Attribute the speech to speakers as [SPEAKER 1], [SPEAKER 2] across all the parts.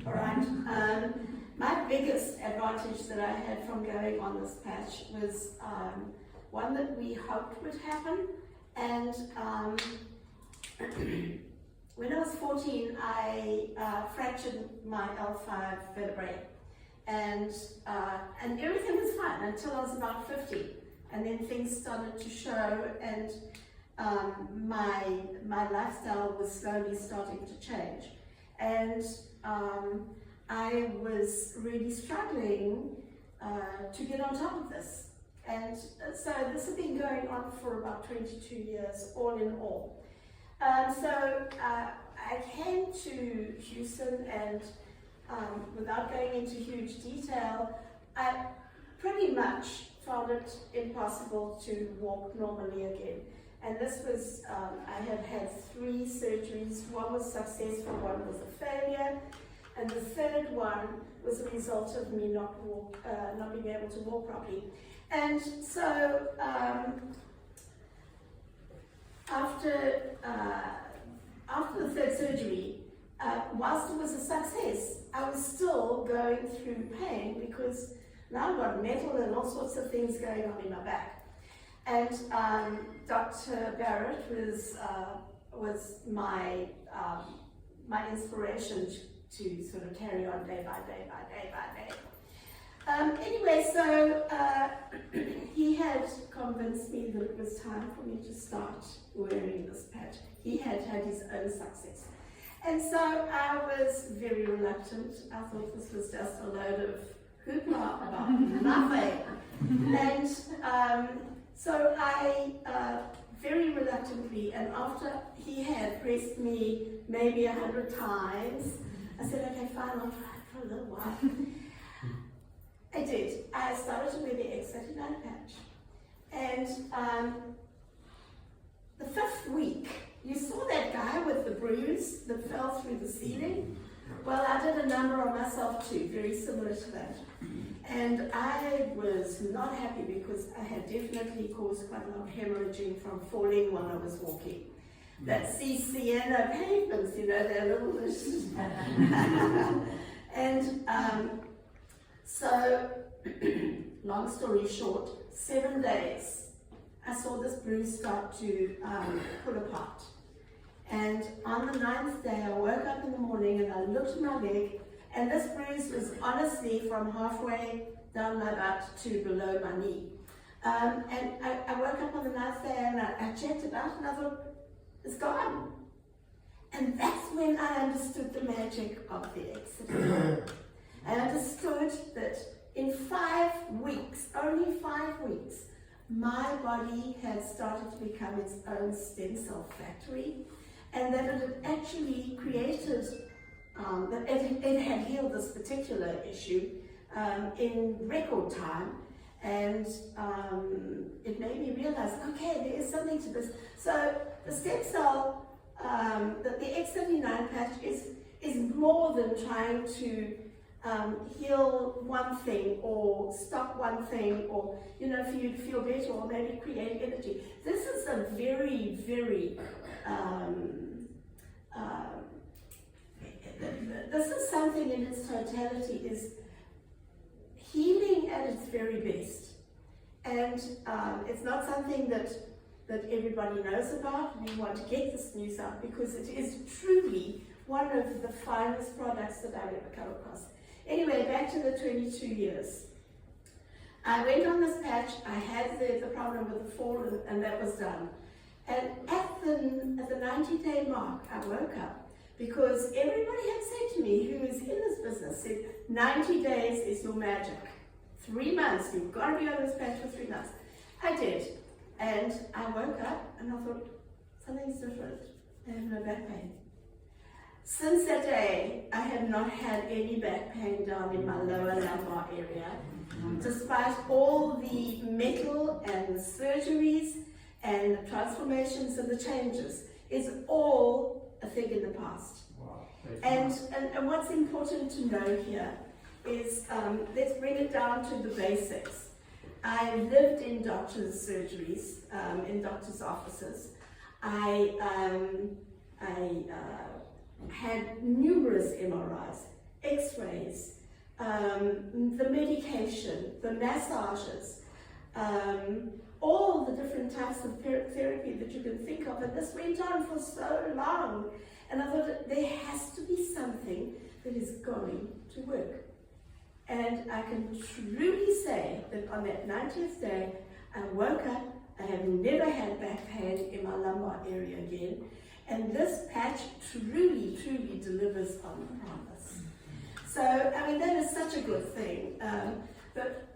[SPEAKER 1] All right. My biggest advantage that I had from going on this patch was one that we hoped would happen, and when I was 14, I fractured my L5 vertebrae, and everything was fine until I was about 50, and then things started to show, and my lifestyle was slowly starting to change, and I was really struggling to get on top of this. And so this has been going on for about 22 years, all in all. So I came to Houston, and without going into huge detail, I pretty much found it impossible to walk normally again. And this was, I had had 3 surgeries. One was successful, one was a failure, and the third one was a result of me not being able to walk properly. And so after the third surgery, whilst it was a success, I was still going through pain because now I've got metal and all sorts of things going on in my back. And Dr. Barrett was my inspiration to sort of carry on day by day by day by day. Anyway, so he had convinced me that it was time for me to start wearing this patch. He had had his own success. And so I was very reluctant. I thought this was just a load of hoopla about nothing. And so I very reluctantly, and after he had pressed me maybe 100 times, I said, okay, fine, I'll try it for a little while. I did. I started to wear the X39 patch. And the 5th week, you saw that guy with the bruise that fell through the ceiling? Well, I did a number on myself too, very similar to that. And I was not happy because I had definitely caused quite a lot of hemorrhaging from falling while I was walking. That Sienna pavements, you know, they're little. And so, long story short, 7 days, I saw this bruise start to pull apart. And on the 9th day, I woke up in the morning and I looked at my leg, and this bruise was honestly from halfway down my butt to below my knee. And I woke up on the 9th day and I checked it out and I thought, it's gone. And that's when I understood the magic of the accident. I understood that in 5 weeks, only 5 weeks, my body had started to become its own stem cell factory, and that it had actually created, that it had healed this particular issue in record time, and it made me realize, okay, there is something to this. So the stem cell, the X39 patch is more than trying to heal one thing or stop one thing, or, you know, for you to feel better, or maybe create energy. This is a very, very, this is something in its totality is healing at its very best. And it's not something that everybody knows about. We want to get this news out because it is truly one of the finest products that I've ever come across. Anyway, back to the 22 years. I went on this patch, I had the problem with the fall, and that was done. And at the 90-day mark, I woke up because everybody had said to me, who is in this business, said 90 days is your magic. 3 months, you've got to be on this patch for 3 months. I did. And I woke up and I thought, something's different. I have no back pain. Since that day, I have not had any back pain down in my lower lumbar area, despite all the metal and the surgeries and the transformations and the changes. It's all a thing in the past.
[SPEAKER 2] Wow.
[SPEAKER 1] And what's important to know here is, let's bring it down to the basics. I lived in doctors' surgeries, in doctors' offices. I had numerous MRIs, x-rays, the medication, the massages, all the different types of therapy that you can think of. And this went on for so long. And I thought, there has to be something that is going to work. And I can truly say that on that 90th day, I woke up, I have never had back pain in my lumbar area again. And this patch truly, truly delivers on the promise. So, I mean, that is such a good thing. But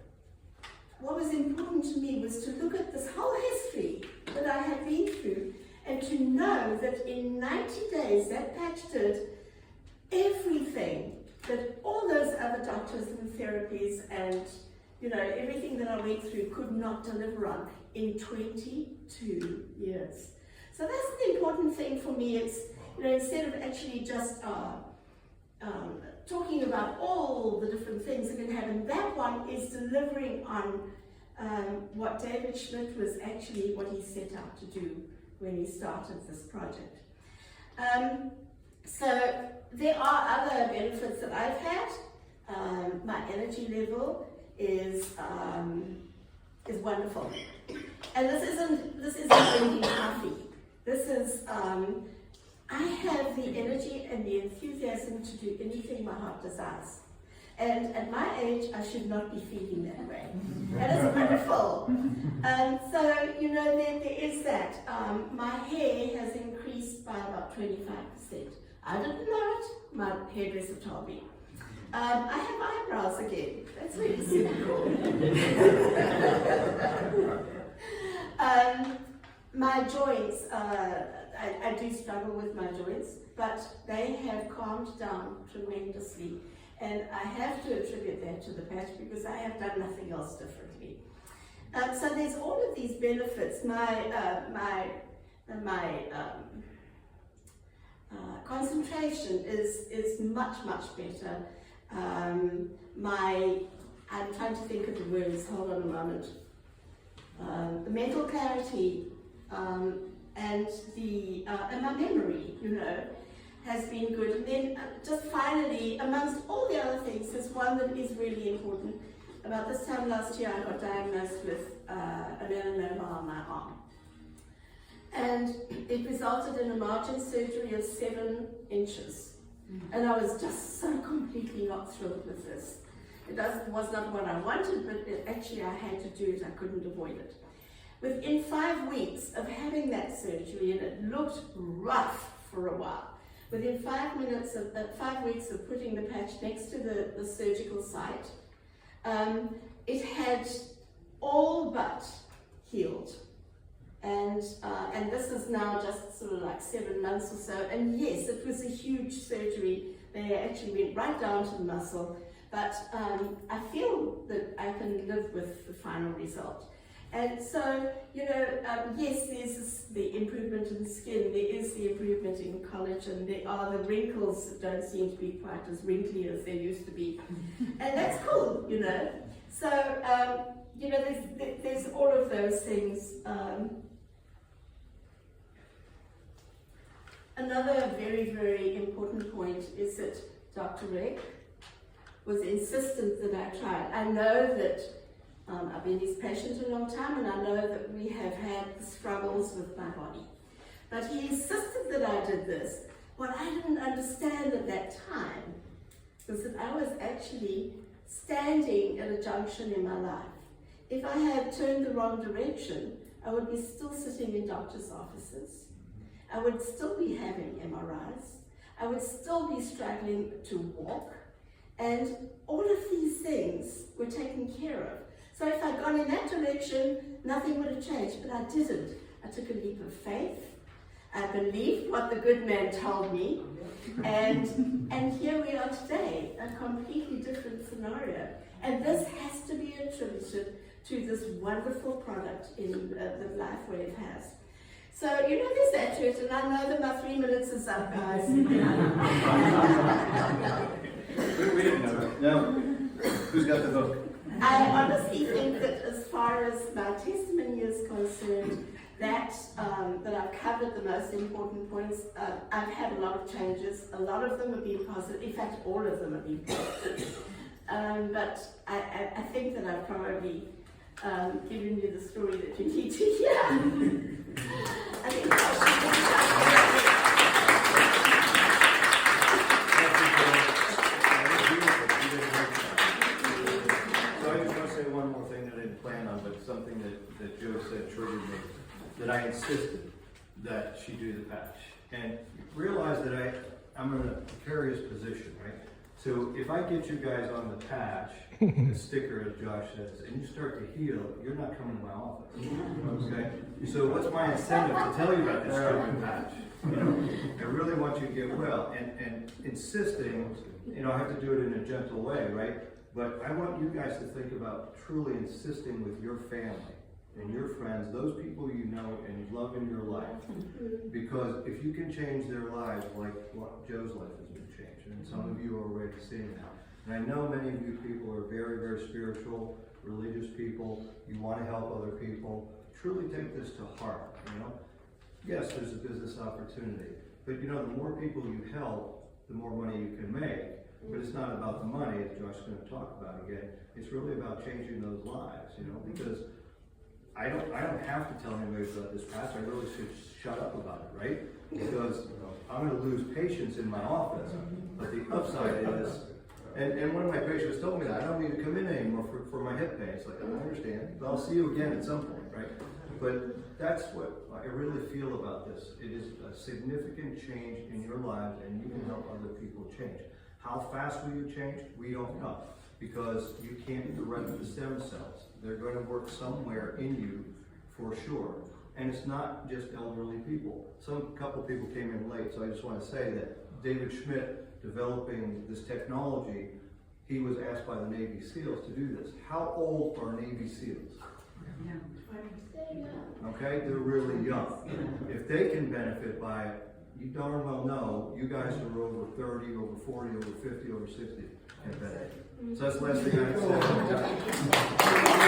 [SPEAKER 1] what was important to me was to look at this whole history that I had been through and to know that in 90 days, that patch did everything that all those other doctors and therapies and, you know, everything that I went through could not deliver on in 22 years. So that's the important thing for me. It's, you know, instead of actually just talking about all the different things that can happen, that one is delivering on what David Schmidt was actually what he set out to do when he started this project. So there are other benefits that I've had. My energy level is wonderful, and this isn't drinking coffee. This is I have the energy and the enthusiasm to do anything my heart desires. And at my age, I should not be feeling that way. And it's wonderful. So, you know, there is that. My hair has increased by about 25%. I didn't know it. My hairdresser told me. I have eyebrows again. That's really super cool. My joints, I do struggle with my joints, but they have calmed down tremendously. And I have to attribute that to the patch because I have done nothing else differently. So there's all of these benefits. My concentration is much, much better. I'm trying to think of the words, hold on a moment. The mental clarity and my memory, you know, has been good. And then just finally, amongst all the other things, there's one that is really important. About this time last year, I got diagnosed with a melanoma on my arm. And it resulted in a margin surgery of 7 inches. And I was just so completely not thrilled with this. It was not what I wanted, but actually I had to do it. I couldn't avoid it. Within 5 weeks of having that surgery, and it looked rough for a while, within 5 weeks of putting the patch next to the surgical site, it had all but healed. And this is now just sort of like 7 months or so. And yes, it was a huge surgery. They actually went right down to the muscle. But I feel that I can live with the final result. And so, you know, yes, there's the improvement in skin, there is the improvement in collagen, there are the wrinkles that don't seem to be quite as wrinkly as they used to be. And that's cool, you know. So, you know, there's all of those things. Another very, very important point is that Dr. Rick was insistent that I try it. I know that I've been his patient a long time, and I know that we have had struggles with my body. But he insisted that I did this. What I didn't understand at that time was that I was actually standing at a junction in my life. If I had turned the wrong direction, I would be still sitting in doctor's offices. I would still be having MRIs. I would still be struggling to walk. And all of these things were taken care of. So if I'd gone in that direction, nothing would have changed, but I didn't. I took a leap of faith. I believed what the good man told me, and here we are today, a completely different scenario. And this has to be attributed to this wonderful product that LifeWave has. So, you know, there's that to it, and I know that my 3 minutes is up, guys.
[SPEAKER 2] We didn't know that. No. Who's got the book?
[SPEAKER 1] I honestly think that as far as my testimony is concerned, that I've covered the most important points. I've had a lot of changes. A lot of them have been positive. In fact, all of them have been positive. But I think that I've probably given you the story that you need to hear. I think
[SPEAKER 2] So I just want to say one more thing that I didn't plan on, but something that Joe said triggered me, that I insisted that she do the patch. And realize that I'm in a precarious position, right? So if I get you guys on the patch, the sticker, as Josh says, and you start to heal, you're not coming to my office, okay? So what's my incentive to tell you about this stupid patch? You know, I really want you to get well, and insisting, you know, I have to do it in a gentle way, right? But I want you guys to think about truly insisting with your family and your friends, those people you know and love in your life. Because if you can change their lives like what Joe's life has been changed, and some of you are already seeing that. And I know many of you people are very, very spiritual, religious people. You want to help other people. Truly take this to heart, you know. Yes, there's a business opportunity. But you know, the more people you help, the more money you can make. But it's not about the money, as Josh's going to talk about again. It's really about changing those lives, you know, because I don't have to tell anybody about this patch. I really should shut up about it, right? Because I'm going to lose patients in my office. But the upside is, and one of my patients told me that I don't need to come in anymore for my hip pain. It's like, I understand, but I'll see you again at some point, right? But that's what I really feel about this. It is a significant change in your lives, and you can help other people change. How fast will you change? We don't know, because you can't direct the stem cells. They're going to work somewhere in you for sure. And it's not just elderly people. Some couple people came in late, so I just want to say that David Schmidt, developing this technology, he was asked by the Navy SEALs to do this. How old are Navy SEALs? Okay, they're really young. If they can benefit by it, you darn well know you guys are over 30, over 40, over 50, over 60 can benefit. So that's the last thing I have to say.